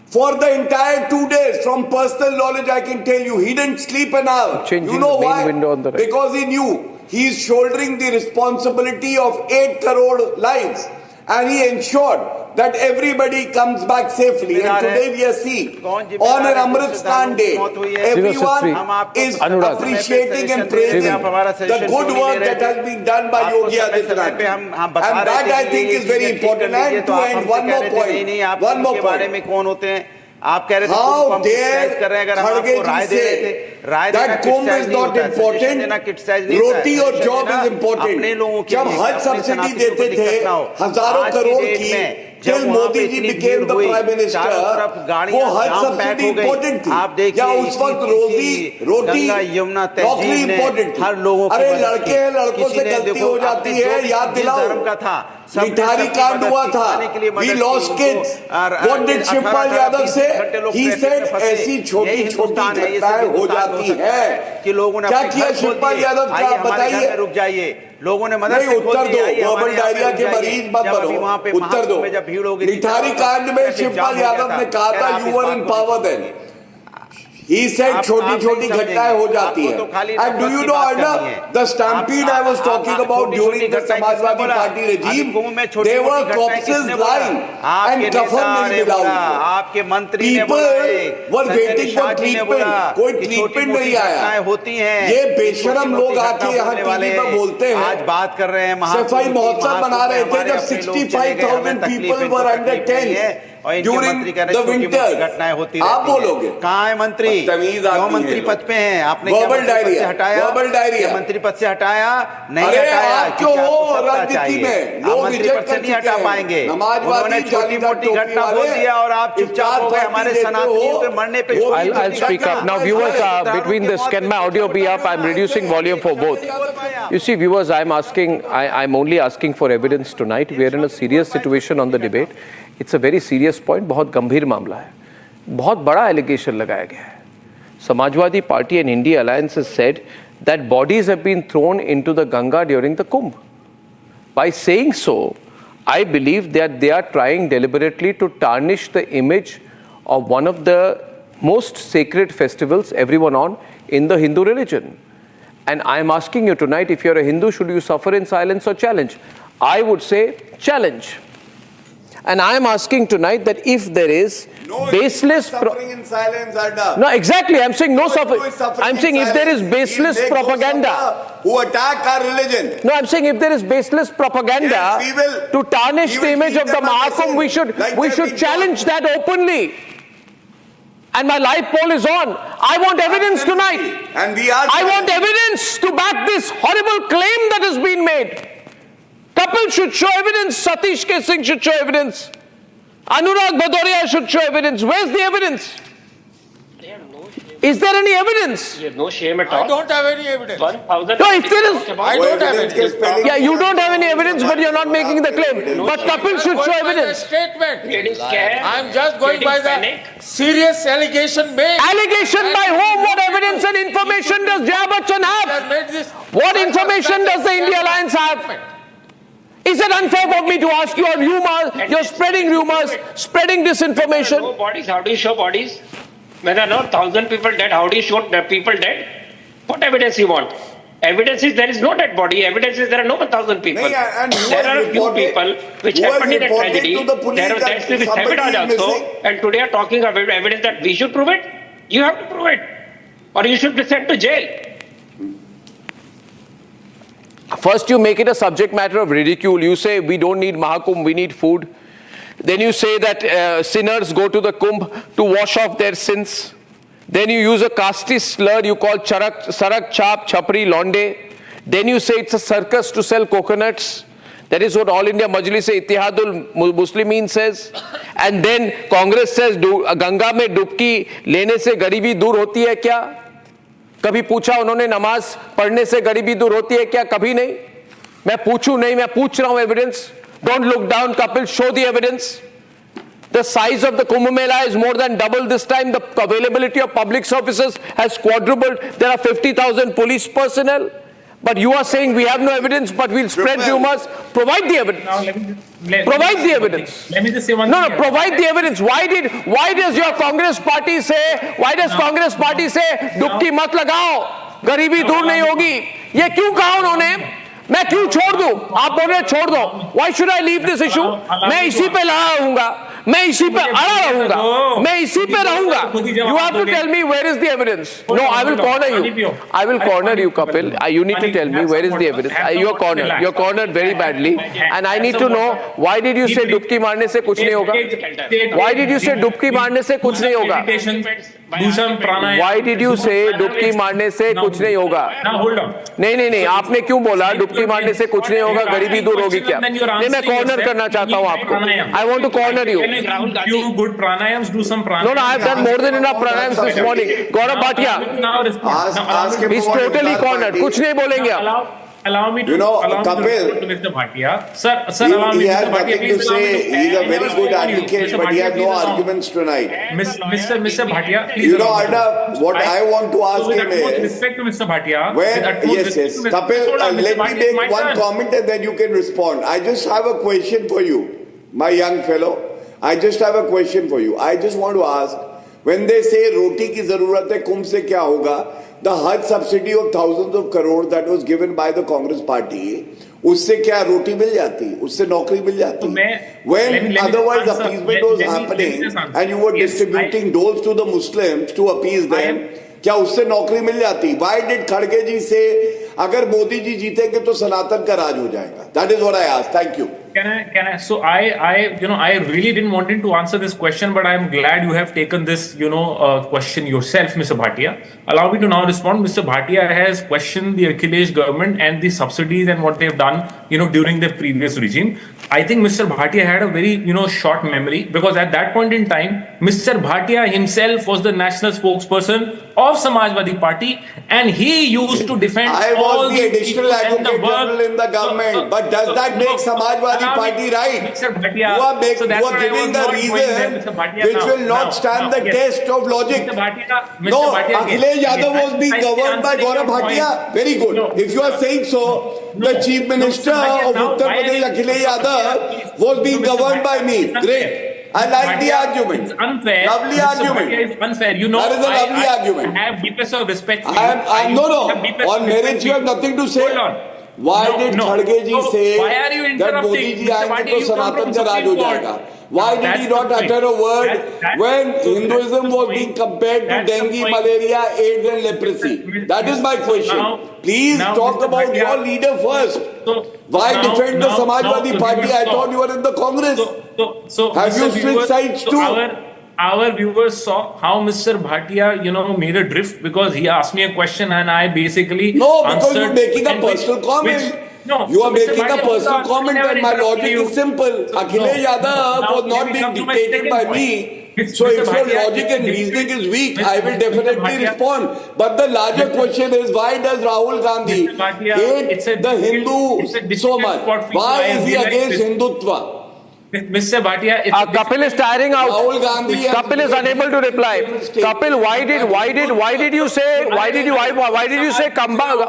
for the entire 2 days, from personal knowledge I can tell you, he didn't sleep an hour. Changing You know the main why? window on the right. Because he knew he is shouldering the responsibility of 8 crore lives. And he ensured that everybody comes back safely. And today we are seeing, on an Amrit Snan day, everyone is appreciating and praising the good work that has been done by Yogi Adityanath. And that I think is very important. And to end, one more point. One more point. आप कह रहे थे How dare Kharge ji say that Kumbh is not important, roti और job is important. जब हज subsidy देते थे हजारों करोड़ की, till Modi ji became the Prime Minister, वो हज सब्सिडी important थी. या उस वक्त रोटी नौकरी important थी. अरे लड़के हैं, लड़कों से गलती हो जाती है, याद दिलाओ. निठारी कांड हुआ था. We lost kids. What did Shivpal Yadav say? He said ऐसी छोटी छोटी घटनाएं हो जाती है. कि लोगों ने क्या किया शिवपाल यादव? क्या बताइए? रुक जाइए. लोगों ने मदद नहीं, उत्तर दो. ग्लोबल डायरिया के मरीज मत बनो. उत्तर दो. निठारी कांड में शिवपाल यादव ने कहा था you were in power then. He said छोटी छोटी घटनाएं हो जाती है. And do you know, Arnab, the stampede I was talking about during the Samajwadi Party regime, there were corpses lying and कफन नहीं मिला उनको. People were waiting for treatment. कोई treatment नहीं आया. ये बेशरम लोग आके यहाँ टीवी पर बोलते हैं. आज बात कर रहे हैं सफाई महोत्सव मना रहे थे जब 65,000 people were under tents during the winter. आप बोलोगे कहाँ है मंत्री? क्यों मंत्री पद पे हैं? आपने ग्लोबल डायरिया मंत्री पद से हटाया नहीं? अरे हटाया आप क्यों हो राजनीति में? लोग मंत्री पद से नहीं हटा पाएंगे. उन्होंने छोटी मोटी घटना बोल दिया और आप चुपचाप हो गए. हमारे सनातनियों पे मरने पे. I'll speak up now. Viewers, between this, can my audio be up? I'm reducing volume for both. You see, viewers, I'm only asking for evidence tonight. We are in a serious situation on the debate. It's a very serious point. बहुत गंभीर मामला है. बहुत बड़ा allegation लगाया गया है. Samajwadi Party and India Alliance has said that bodies have been thrown into the Ganga during the Kumbh. By saying so, I believe that they are trying deliberately to tarnish the image of one of the most sacred festivals everyone on in the Hindu religion. And I am asking you tonight, if you're a Hindu, should you suffer in silence or challenge? I would say challenge. And I am asking tonight that if there is baseless... suffering in silence, Adda. No, exactly. I'm saying no suffering. Suffering I'm saying if there is baseless propaganda... who attack our religion. No, I'm saying if there is baseless propaganda Yes, we will- to tarnish we the will image keep of the them a Mahakumbh, message we like should they've challenge been that openly. And my live poll is on. I want evidence tonight. And we are... I want evidence to back this horrible claim that has been made. Kapil should show evidence. Satish K. Singh should show evidence. Anurag Bhadoria should show evidence. Where's the evidence? Is there any evidence? You have no shame at all. I don't have any evidence. 1,000. No, if there is... I don't have evidence. Yeah, you don't have any evidence, but you're not making the claim. But Kapil should show evidence. Statement. Getting scared. I'm just going by panic. the serious allegation made. Allegation by whom? What evidence and information does Jaya Bachchan have? Made this. What information does the India Alliance have? Is it unfair for me to ask you on rumors? You're spreading rumors, spreading disinformation. No bodies. How do you show bodies? When there are not 1,000 people dead, how do you show the people dead? What evidence you want? Evidence is there is no dead body. Evidence is there are no 1,000 people. And There are a few people which happened in the tragedy. There are that's with sabotage also. And today are talking about evidence that we should prove it. You have to prove it, or you should be sent to jail. First, you make it a subject matter of ridicule. You say we don't need Mahakumbh, we need food. Then you say that sinners go to the Kumbh to wash off their sins. Then you use a casteist slur you call Sarak Chap Chapri Londe. Then you say it's a circus to sell coconuts. That is what All India Majlis-e-Ittihadul Muslimin says. And then Congress says Ganga mein dubki lene se garibi dur hoti hai kya? कभी पूछा उन्होंने नमाज पढ़ने से गरीबी दूर होती है क्या? कभी नहीं. मैं पूछूं नहीं, मैं पूछ रहा हूं evidence. Don't look down, Kapil. Show the evidence. The size of the Kumbh Mela is more than double this time. The availability of public services has quadrupled. There are 50,000 police personnel. But you are saying we have no evidence, but we'll spread rumors. Provide the evidence. Now, Provide the evidence. Let me just say one No, thing. no, provide the evidence. Why does your Congress party say, dubki mat lagao, गरीबी दूर नहीं होगी? ये क्यों कहा उन्होंने? मैं क्यों छोड़ दूं? आप बोल रहे छोड़ दो. Why should I leave this issue? मैं इसी पे लड़ा रहूंगा. मैं इसी पे अड़ा रहूंगा. मैं इसी पे रहूंगा. You have to tell me where is the evidence. No, I will corner you. I will corner you, Kapil. You need to tell me where is the evidence. You're cornered. You're cornered very badly. And I need to know why did you say डुबकी मारने से कुछ नहीं होगा? Why did you say डुबकी मारने से कुछ नहीं होगा? Why did you say डुबकी मारने से कुछ नहीं होगा? Now hold on. नहीं आपने क्यों बोला डुबकी मारने से कुछ नहीं होगा, गरीबी दूर होगी क्या? नहीं, मैं कॉर्नर करना चाहता हूँ आपको. I want to corner you. Do good pranayams, do some pranayams. No, I have done more than enough pranayams this morning. Gaurav Bhatia, Now respond. ask him he's about totally Gujarat cornered. party. कुछ नहीं बोलेंगे आप. Allow me to, You know, allow Kapil, me to Mr. Bhatia. Sir, allow He me, has Mr. Bhatia, nothing to please allow me say. He's a very good advocate, but he has no arguments tonight. Mr. Bhatia, please. You know, allow me. Adda, what I want to ask So with him utmost is, respect to Mr. Bhatia. when, with utmost yes, respect yes. to Mr. Kapil, Hold on, Mr. let Bhatia, me it's my make one turn. comment and then you can respond. I just have a question for you, my young fellow. I just have a question for you. I just want to ask, when they say roti ki zarurat hai, kumbh se kya hoga? The Hajj subsidy of thousands of crore that was given by the Congress party, उससे क्या रोटी मिल जाती, उससे नौकरी मिल जाती? When otherwise appeasement was happening and you were distributing doles to the Muslims to appease them, क्या उससे नौकरी मिल जाती? Why did खड़गे जी say अगर मोदी जी जीतेंगे तो सनातन का राज हो जाएगा? That is what I asked. Thank you. Can I? So I really didn't want to answer this question, but I'm glad you have taken this, question yourself, Mr. Bhatia. Allow me to now respond. Mr. Bhatia has questioned the Akhilesh government and the subsidies and what they've done, during the previous regime. I think Mr. Bhatia had a very, short memory, because at that point in time, Mr. Bhatia himself was the national spokesperson of Samajwadi Party, and he used to defend I all was the additional people and advocate general in the government, but does that make Samajwadi Party right? Mr. Bhatia, You are what I giving was a not reason going there, Mr. Bhatia, which will not stand the test of logic. Mr. Bhatia, No, Bhatia, Akhilesh Yadav was being I governed by answer your Gaurav Bhatia. Very good. No, If you are saying so, the Chief Minister Bhatia, of now Uttar why Pradesh, are you- Akhilesh Yadav, was being Mr. governed by Bhatia, me. it's unfair. Great. I like the argument. It's unfair. Lovely Mr. argument. Bhatia is unfair. That is a lovely argument. I have deepest of respect for you. No. have deepest On respect marriage, for you have nothing to say. Hold on. Why did Khadge ji say why are you that interrupting? Modi ji Mr. आएंगे Bhatia, तो you come Sanatan from का राज हो Supreme जाएगा? Court. Why did That's he the not point. utter a word when so Hinduism that's the was being point. compared to That's the dengue, point. malaria, AIDS and leprosy? That is my question. Please talk Mr. about Bhatia, your leader first. Why now- defend the now- Samajwadi now, Party? I so- thought you were in the Congress. So Have Mr. you switched Viewers, sides so too? Our viewers saw how Mr. Bhatia, made a drift because he asked me a question and I basically No, because answered you're making a and which- personal comment. which- no, You are so Mr. making a Bhatia, personal I comment never and my interrupted logic you. is simple. So, Akhilesh no. Yadav Now, was let not me being come to my dictated second by point. me. Mr. So if your Bhatia, logic and reasoning is weak, I will Mr. definitely Bhatia. respond. But the larger question is, why does Rahul Gandhi Mr. Bhatia, it's a hate the difficult- it's a Hindu so difficult much? spot for you. Why I is he realize against this. Hindutva? Mr. Bhatia, it's a Kapil is tiring out. Rahul Gandhi and Kapil is unable to reply. Kapil, why did you say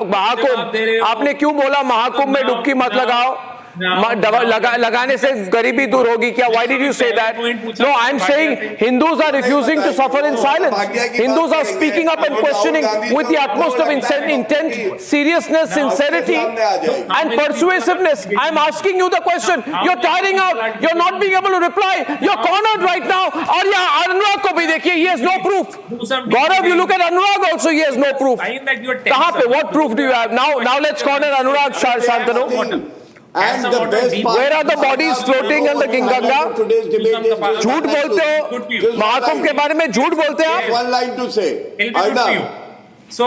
Mahakumbh? आपने क्यों बोला महाकुंभ में डुबकी मत लगाओ? लगाने से गरीबी दूर होगी क्या? Why did you say that? No, I'm saying Hindus are refusing to suffer in silence. Hindus are speaking up and questioning with the utmost of intent, seriousness, sincerity, and persuasiveness. I'm asking you the question. You're tiring out. You're not being able to reply. You're cornered right now. और यहाँ Anurag को भी देखिए. He has no proof. Gaurav, you look at Anurag also. He has no proof. कहाँ पे? What proof do you have? Now let's corner Anurag Shantanu. And the best part, where are the bodies floating in the Ganga? झूठ बोलते हो महाकुंभ के बारे में, झूठ बोलते हैं आप. One line to say. So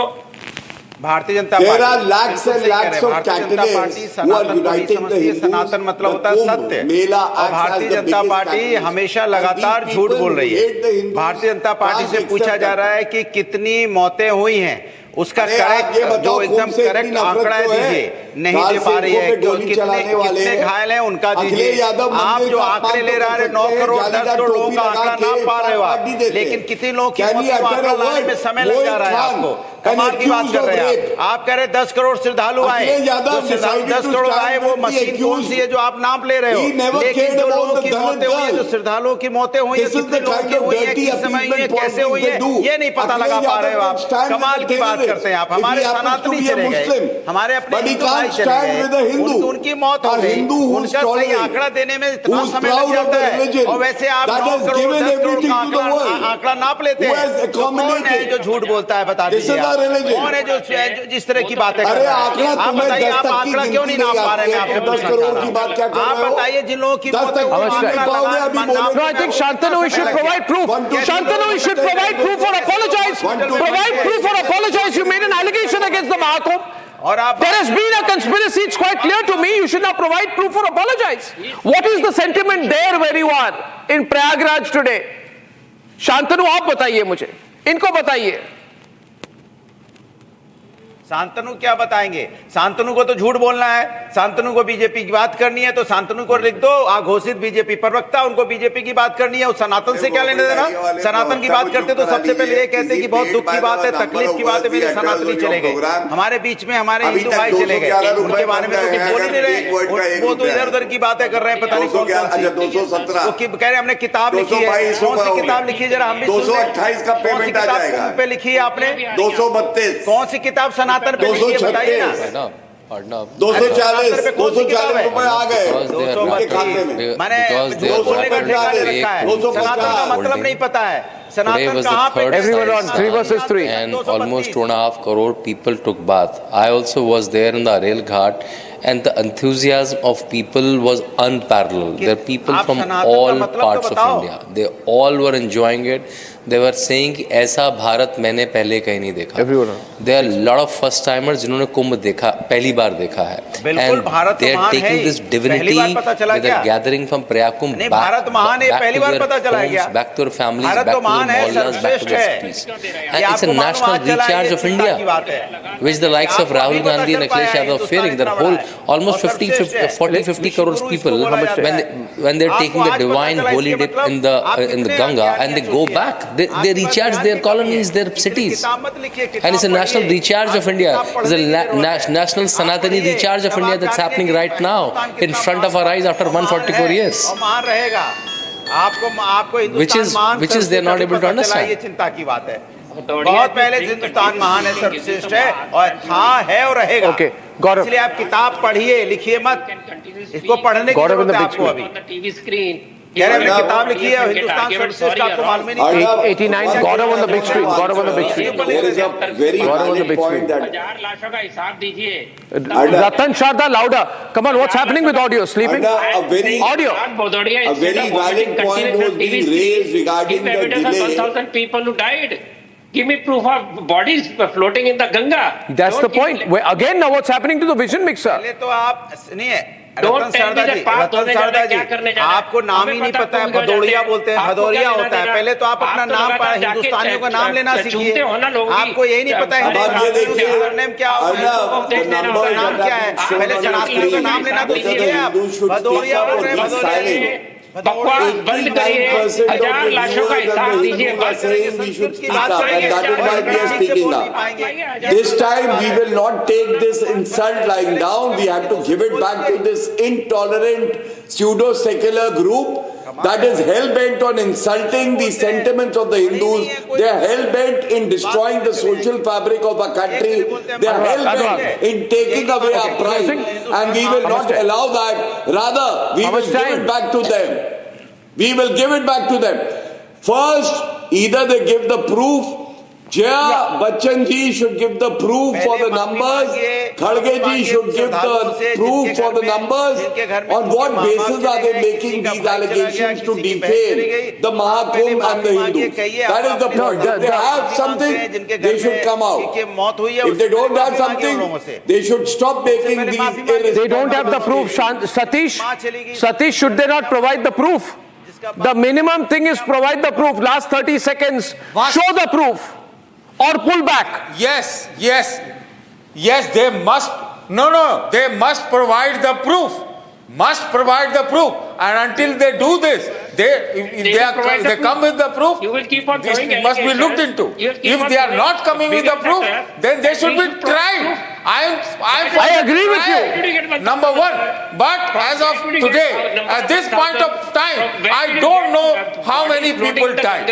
Bharatiya Janata There party are lakhs and lakhs of candidates who are uniting the Hindus. सनातन मतलब होता है सत्य, और भारतीय जनता पार्टी हमेशा लगातार झूठ बोल रही है. भारतीय जनता पार्टी से पूछा जा रहा है कि कितनी मौतें हुई हैं, उसका करेक्ट जो एकदम करेक्ट आंकड़ा दीजिए. नहीं दे पा रही है. कितने घायल हैं उनका दीजिए. आप जो आंकड़े ले रहे हैं 9 करोड़ 10 करोड़ लोगों का आंकड़ा ना पा रहे हो आप, लेकिन कितने लोगों की आंकड़ा लाने में समय लग जा रहा है आपको. कमाल की बात कर रहे हैं आप. कह रहे 10 करोड़ श्रद्धालु आए. 10 करोड़ आए, वो मशीन कौन सी है जो आप नाम ले रहे हो? लेकिन जो लोगों की मौतें हुई है, जो श्रद्धालुओं की मौतें हुई है, कितने लोगों की हुई है, किस समय हुई है, कैसे हुई है, ये नहीं पता लगा पा रहे हो आप. कमाल की बात करते हैं आप. हमारे सनातनी चले गए, हमारे अपने हिंदू भाई चले गए, उनकी मौत हो गई. उनका सही आंकड़ा देने में इतना समय लग जाता है, और वैसे आप 9 करोड़ 10 करोड़ का आंकड़ा नाप लेते हैं. कौन है जो झूठ बोलता है? बता दीजिए कौन है जो जिस तरह की बातें कर रहा है? आप बताइए, आप आंकड़ा क्यों नहीं नाप पा रहे हैं? आपसे 10 करोड़ की बात क्या कर रहे हो? आप बताइए, जिन लोगों की मौत है, No, I think Shantanu should provide proof. Shantanu should provide proof or apologize. Provide proof or apologize. You made an allegation against the Mahakumbh. There has been a conspiracy. It's quite clear to me. You should now provide proof or apologize. What is the sentiment there where you are in Prayagraj today? Shantanu, आप बताइए मुझे. इनको बताइए. शांतनु क्या बताएंगे? शांतनु को तो झूठ बोलना है. शांतनु को बीजेपी की बात करनी है तो शांतनु को लिख दो घोषित बीजेपी प्रवक्ता. उनको बीजेपी की बात करनी है, उस सनातन से क्या लेने देना? सनातन की बात करते तो सबसे पहले ये कहते कि बहुत दुख की बात है, तकलीफ की बात है, मेरे सनातनी चले गए, हमारे बीच में हमारे हिंदू भाई चले गए, उनके बारे में तो कुछ बोल ही नहीं रहे. वो तो इधर उधर की बातें कर रहे हैं, पता नहीं कौन कौन सी. वो कह रहे हमने किताब लिखी है. कौन सी किताब लिखी है जरा हम भी सुन लें. 228 का पेमेंट आ जाएगा. पे लिखी है आपने 232. कौन सी किताब सनातन पे लिखी है बताइए ना. 240 रुपए आ गए उनके खाते में. मैंने बोलने का ठेका ले रखा है. सनातन का मतलब नहीं पता है. Today was the third sunrise and almost 2.5 crore people took bath. I also was there in the Arel Ghat and the enthusiasm of people was unparalleled. There are people from all parts of India. They all were enjoying it. They were saying कि ऐसा भारत मैंने पहले कहीं नहीं देखा. There are a lot of first timers जिन्होंने कुंभ देखा, पहली बार देखा है. And they are taking this divinity with a gathering from Prayakumbh back to their families, back to their mohallas, back to their cities. And it's a national recharge of India, which the likes of Rahul Gandhi and Akhilesh Yadav are fearing. Their whole almost 40-50 crores people, when they're taking the divine holy dip in the Ganga and they go back. They recharge their colonies, their cities. And it's a national recharge of India. It's a national Sanatani recharge of India that's happening right now in front of our eyes after 144 years. Which is they're not able to understand. बहुत पहले हिंदुस्तान महान है, सर्वश्रेष्ठ है और था है और रहेगा. Okay. Gaurav. इसलिए आप किताब पढ़िए, लिखिए मत। इसको पढ़ने की जरूरत है आपको अभी। टीवी स्क्रीन कह रहे हैं किताब लिखी है हिंदुस्तान सर्वश्रेष्ठ, आपको मालूम ही नहीं। 89, Gaurav on the big screen. Gaurav on the big screen. There is a very valid point that 1000 लाशों का हिसाब दीजिए। Ratan Sharda, louder. Come on, what's happening with audio? Sleeping? a very Audio. very valid point was being raised regarding the delay. 1,000 people who died. Give me proof of bodies floating in the Ganga. That's the point. Again, now what's happening to the vision mixer? पहले तो आप सुनिए रतन शारदा जी, रतन शारदा जी, आपको नाम ही नहीं पता है, भदौड़िया बोलते हैं, भदौरिया होता है। पहले तो आप अपना नाम हिंदुस्तानियों का नाम लेना सीखिए। आपको यही नहीं पता है सरनेम क्या नाम क्या है, पहले शनाख्तियों का नाम लेना तो सीखिए आप। भदौरिया बोल रहे हैं, भदौरिया बकवास बंद करिए, 1000 लाशों का हिसाब दीजिए। This time we will not take this insult lying down. We have to give it back to this intolerant pseudo-secular group that is hell-bent on insulting the sentiments of the Hindus. They are hell-bent in destroying the social fabric of our country. They are hell-bent in taking away our pride. And we will not allow that. Rather, we will give it back to them. We will give it back to them. First, either they give the proof. Jaya Bachchan ji should give the proof for the numbers. Kharge ji should give the proof for the numbers. On what basis are they making these allegations to defame the Mahakumbh and the Hindus? That is the point. If they have something, they should come out. If they don't have something, they should stop making these. They don't have the proof. Satish, should they not provide the proof? The minimum thing is provide the proof. Last 30 seconds, show the proof. Or pull back. Yes, they must. No, they must provide the proof. Must provide the proof. And until they do this, they come with the proof. You will keep on this throwing must be looked into. If they are not coming with the proof, then they should be tried. I agree with you. Number one. But as of today, at this point of time, I don't know how many people died.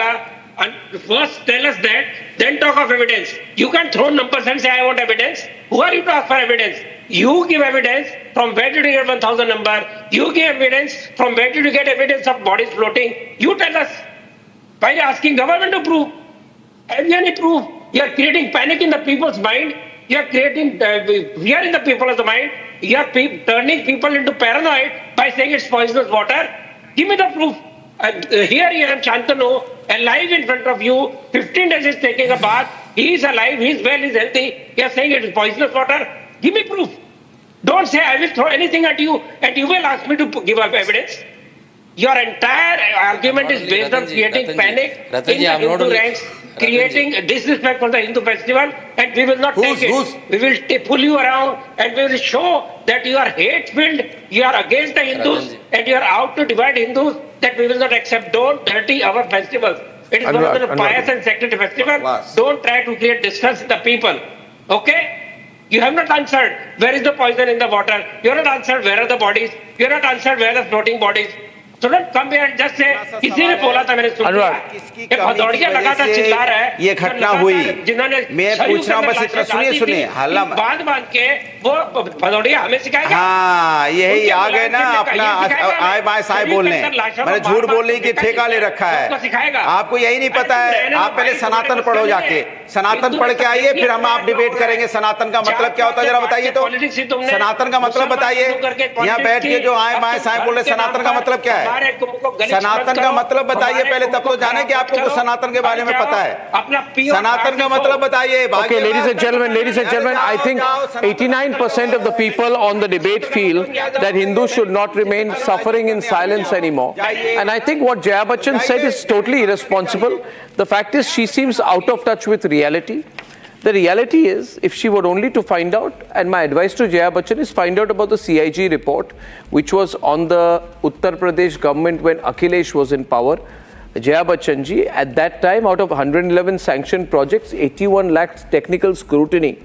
And first tell us that, then talk of evidence. You can't throw numbers and say I want evidence. Who are you to ask for evidence? You give evidence. From where did you get 1,000 number? You give evidence. From where did you get evidence of bodies floating? You tell us. Why are you asking government to prove? Have you any proof? You are creating panic in the people's mind. You are creating fear in the people's mind. You are turning people into paranoid by saying it's poisonous water. Give me the proof. Here I am, Shantanu, alive in front of you, 15 days is taking a bath, he is alive, he is well, he is healthy, you are saying it is poisonous water. Give me proof. Don't say I will throw anything at you and you will ask me to give up evidence. Your entire argument is based on creating panic in the Hindu ranks, creating disrespect for the Hindu festival, and we will not take it. We will pull you around and we will show that you are hate-filled, you are against the Hindus, and you are out to divide Hindus, that we will not accept. Don't dirty our festivals. It is one of the pious and sacred festivals. Don't try to create distress in the people. Okay? You have not answered where is the poison in the water. You have not answered where are the bodies. You have not answered where are the floating bodies. So don't come here and just say, किसी ने बोला था मैंने सुन लिया। ये भदौड़िया लगातार चिल्ला रहा है। ये घटना हुई। जिन्होंने मैं पूछ रहा हूँ बस इतना सुनिए हल्ला बांध के वो भदौड़िया हमें सिखाएगा। हाँ यही आ गए ना अपना आए बाएं साए बोलने। मैंने झूठ बोलने की ठेका ले रखा है। आपको यही नहीं पता है। आप पहले सनातन पढ़ो जाके। सनातन पढ़ के आइए फिर हम आप डिबेट करेंगे। सनातन का मतलब क्या होता है जरा बताइए तो। सनातन का मतलब बताइए। यहाँ बैठ के जो आए बाएं साए बोल रहे सनातन का मतलब क्या है? सनातन का मतलब बताइए पहले, तब तो जाने कि आपको सनातन के बारे में पता है। सनातन का मतलब बताइए। Okay, ladies and gentlemen, I think 89% of the people on the debate feel that Hindus should not remain suffering in silence anymore. And I think what Jaya Bachchan said is totally irresponsible. The fact is she seems out of touch with reality. The reality is, if she were only to find out, and my advice to Jaya Bachchan is find out about the CIG report, which was on the Uttar Pradesh government when Akhilesh was in power. Jaya Bachchan ji, at that time, out of 111 sanctioned projects, 81 lacked technical scrutiny,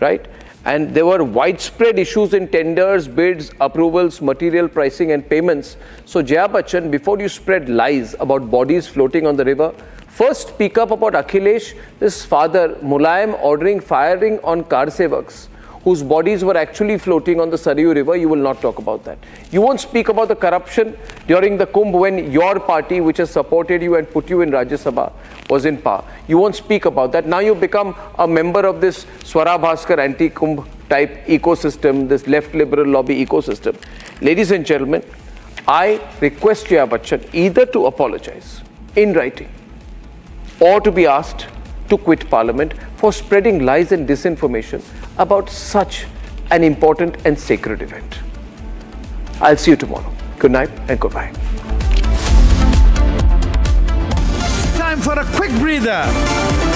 right? And there were widespread issues in tenders, bids, approvals, material pricing and payments. So Jaya Bachchan, before you spread lies about bodies floating on the river, first speak up about Akhilesh, his father, Mulayam, ordering firing on car sevaks whose bodies were actually floating on the Saryu River, you will not talk about that. You won't speak about the corruption during the Kumbh when your party, which has supported you and put you in Rajya Sabha, was in power. You won't speak about that. Now you become a member of this Swara Bhaskar anti-Kumbh type ecosystem, this left liberal lobby ecosystem. Ladies and gentlemen, I request Jaya Bachchan either to apologize in writing or to be asked to quit Parliament for spreading lies and disinformation about such an important and sacred event. I'll see you tomorrow. Good night and goodbye. Time for a quick breather.